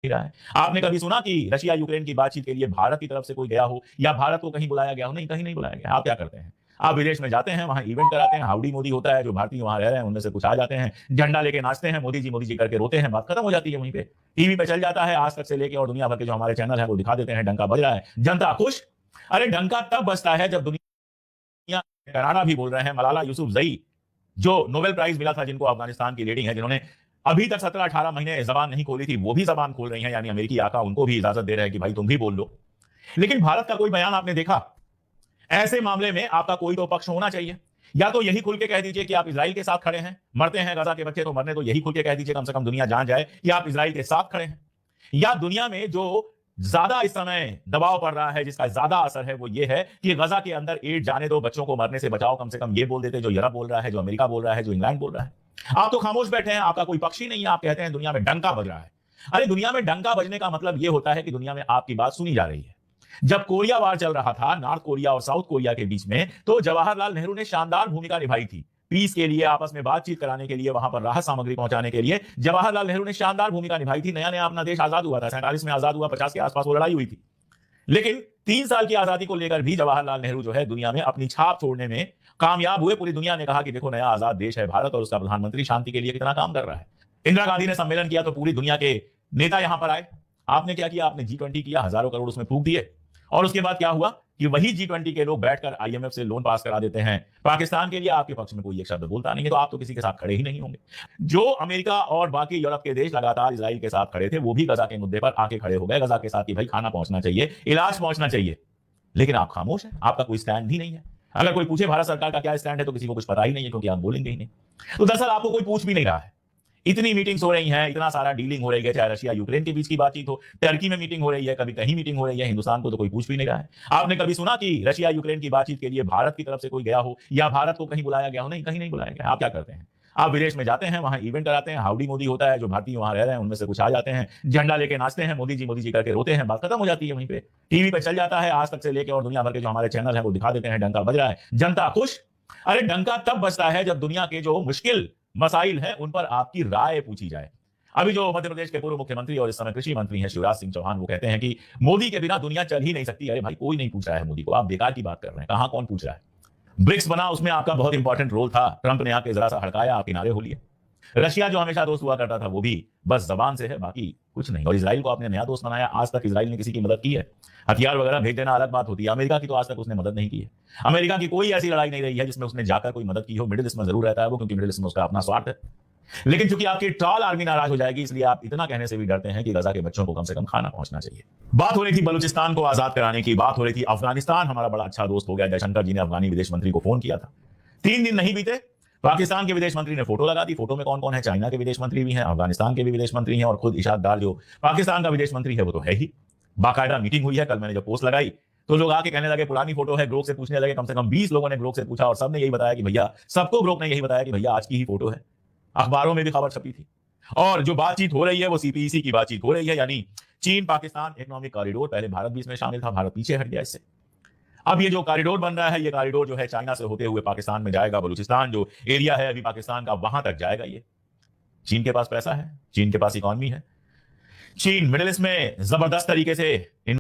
रहा है। आपने कभी सुना कि रशिया यूक्रेन की बातचीत के लिए भारत की तरफ से कोई गया हो या भारत को कहीं बुलाया गया हो? नहीं, कहीं नहीं बुलाया गया। आप क्या करते हैं? आप विदेश में जाते हैं, वहां इवेंट कराते हैं, हाउडी मोदी होता है, जो भारतीय वहां रह रहे हैं उनमें से कुछ आ जाते हैं, झंडा लेके नाचते हैं, मोदी जी करके रोते हैं, बात खत्म हो जाती है वहीं पे। टीवी पे चल जाता है, आज तक से लेके और दुनिया भर के जो हमारे चैनल है वो दिखा देते हैं, डंका बज रहा है, जनता खुश। अरे डंका तब बजता है जब दुनिया करारा भी बोल रहे हैं। मलाला यूसुफजई, जो नोबेल प्राइज मिला था, जिनको अफगानिस्तान की लेडी है, जिन्होंने अभी तक 17-18 महीने जबान नहीं खोली थी, वो भी जबान खोल रही हैं, यानी अमेरिकी आका उनको भी इजाजत दे रहे हैं कि भाई तुम भी बोल लो। लेकिन भारत का कोई बयान आपने देखा? ऐसे मामले में आपका कोई तो पक्ष होना चाहिए। या तो यही खुल के कह दीजिए कि आप इजराइल के साथ खड़े हैं, मरते हैं गजा के बच्चे तो मरने, तो यही खुल के कह दीजिए, कम से कम दुनिया जान जाए कि आप इजराइल के साथ खड़े हैं। या दुनिया में जो ज्यादा इस समय दबाव पड़ रहा है, जिसका ज्यादा असर है, वो ये है कि गजा के अंदर एड जाने दो, बच्चों को मरने से बचाओ, कम से कम ये बोल देते, जो यूरोप बोल रहा है, जो अमेरिका बोल रहा है, जो इंग्लैंड बोल रहा है। आप तो खामोश बैठे हैं, आपका कोई पक्ष ही नहीं है, आप कहते हैं दुनिया में डंका बज रहा है। अरे दुनिया में डंका बजने का मतलब यह होता है कि दुनिया में आपकी बात सुनी जा रही है। जब कोरिया वार चल रहा था, नॉर्थ कोरिया और साउथ कोरिया के बीच में, तो जवाहरलाल नेहरू ने शानदार भूमिका निभाई थी। पीस के लिए, आपस में बातचीत कराने के लिए, वहां पर राहत सामग्री पहुंचाने के लिए जवाहरलाल नेहरू ने शानदार भूमिका निभाई थी। नया नया अपना देश आजाद हुआ था, 47 में आजाद हुआ, 50 के आसपास वो लड़ाई हुई थी। लेकिन 3 साल की आजादी को लेकर भी जवाहरलाल नेहरू जो है दुनिया में अपनी छाप छोड़ने में कामयाब हुए। पूरी दुनिया ने कहा कि देखो, नया आजाद देश है भारत और उसका प्रधानमंत्री शांति के लिए कितना काम कर रहा है। इंदिरा गांधी ने सम्मेलन किया तो पूरी दुनिया के नेता यहां पर आए। आपने क्या किया? आपने G20 किया, हजारों करोड़ उसमें फूंक दिए। और उसके बाद क्या हुआ कि वही G20 के लोग बैठकर IMF से लोन पास करा देते हैं पाकिस्तान के लिए। आपके पक्ष में कोई एक शब्द बोलता नहीं है, तो आप तो किसी के साथ खड़े ही नहीं होंगे। जो अमेरिका और बाकी यूरोप के देश लगातार इजराइल के साथ खड़े थे, वो भी गजा के मुद्दे पर आके खड़े हो गए, गजा के साथ कि भाई खाना पहुंचना चाहिए, इलाज पहुंचना चाहिए। लेकिन आप खामोश हैं, आपका कोई स्टैंड ही नहीं है। अगर कोई पूछे भारत सरकार का क्या स्टैंड है, तो किसी को कुछ पता ही नहीं है, क्योंकि आप बोलेंगे ही नहीं। तो दरअसल आपको कोई पूछ भी नहीं रहा है। इतनी मीटिंग्स हो रही हैं, इतना सारा डीलिंग हो रही है, चाहे रशिया यूक्रेन के बीच की बातचीत हो, टर्की में मीटिंग हो रही है, कभी कहीं मीटिंग हो रही है, हिंदुस्तान को तो कोई पूछ भी नहीं रहा है। आपने कभी सुना कि रशिया यूक्रेन की बातचीत के लिए भारत की तरफ से कोई गया हो या भारत को कहीं बुलाया गया हो? नहीं, कहीं नहीं बुलाया गया। आप क्या करते हैं? आप विदेश में जाते हैं, वहां इवेंट कराते हैं, हाउडी मोदी होता है, जो भारतीय वहां रह रहे हैं उनमें से कुछ आ जाते हैं, झंडा लेके नाचते हैं, मोदी जी करके रोते हैं, बात खत्म हो जाती है वहीं पे। टीवी पे चल जाता है, आज तक से लेके और दुनिया भर के जो हमारे चैनल है वो दिखा देते हैं, डंका बज रहा है, जनता खुश। अरे डंका तब बजता है जब दुनिया के जो मुश्किल मसाइल हैं उन पर आपकी राय पूछी जाए। अभी जो मध्य प्रदेश के पूर्व मुख्यमंत्री और इस समय कृषि मंत्री हैं शिवराज सिंह चौहान, वो कहते हैं कि मोदी के बिना दुनिया चल ही नहीं सकती। अरे भाई, कोई नहीं पूछ रहा है मोदी को, आप बेकार की बात कर रहे हैं। कहां कौन पूछ रहा है? ब्रिक्स बना, उसमें आपका बहुत इंपॉर्टेंट रोल था, ट्रंप ने आके जरा सा हड़काया, आप किनारे हो लिए। रशिया जो हमेशा दोस्त हुआ करता था, वो भी बस जबान से है, बाकी कुछ नहीं। और इजराइल को आपने नया दोस्त बनाया। आज तक इजराइल ने किसी की मदद की है? हथियार वगैरह भेज देना अलग बात होती है, अमेरिका की तो आज तक उसने मदद नहीं की है। अमेरिका की कोई ऐसी लड़ाई नहीं रही है जिसमें उसने जाकर कोई मदद की हो। मिडिल ईस्ट में जरूर रहता है वो, क्योंकि मिडिल ईस्ट में उसका अपना स्वार्थ है। लेकिन चूंकि आपकी ट्रॉल आर्मी नाराज हो जाएगी, इसलिए आप इतना कहने से भी डरते हैं कि गजा के बच्चों को कम से कम खाना पहुंचना चाहिए। बात हो रही थी बलूचिस्तान को आजाद कराने की, बात हो रही थी अफगानिस्तान हमारा बड़ा अच्छा दोस्त हो गया। जयशंकर जी ने अफगानी विदेश मंत्री को फोन किया था। 3 दिन नहीं बीते, पाकिस्तान के विदेश मंत्री ने फोटो लगा दी। फोटो में कौन कौन है? चाइना के विदेश मंत्री भी हैं, अफगानिस्तान के भी विदेश मंत्री हैं, और खुद इशाक डार जो पाकिस्तान का विदेश मंत्री है वो तो है ही। बाकायदा मीटिंग हुई है। कल मैंने जब पोस्ट लगाई तो लोग आके कहने लगे पुरानी फोटो है, ग्रोक से पूछने लगे। कम से कम 20 लोगों ने ग्रोक से पूछा और सबने यही बताया कि भैया, सबको ग्रोक ने यही बताया कि भैया आज की ही फोटो है। अखबारों में भी खबर छपी थी। और जो बातचीत हो रही है वो CPEC की बातचीत हो रही है, यानी चीन पाकिस्तान इकोनॉमिक कॉरिडोर। पहले भारत भी इसमें शामिल था, भारत पीछे हट गया इससे। अब ये जो कॉरिडोर बन रहा है, ये कॉरिडोर जो है चाइना से होते हुए पाकिस्तान में जाएगा। बलूचिस्तान जो एरिया है अभी पाकिस्तान का, वहां तक जाएगा ये। चीन के पास पैसा है, चीन के पास इकोनॉमी है। चीन मिडिल ईस्ट में जबरदस्त तरीके से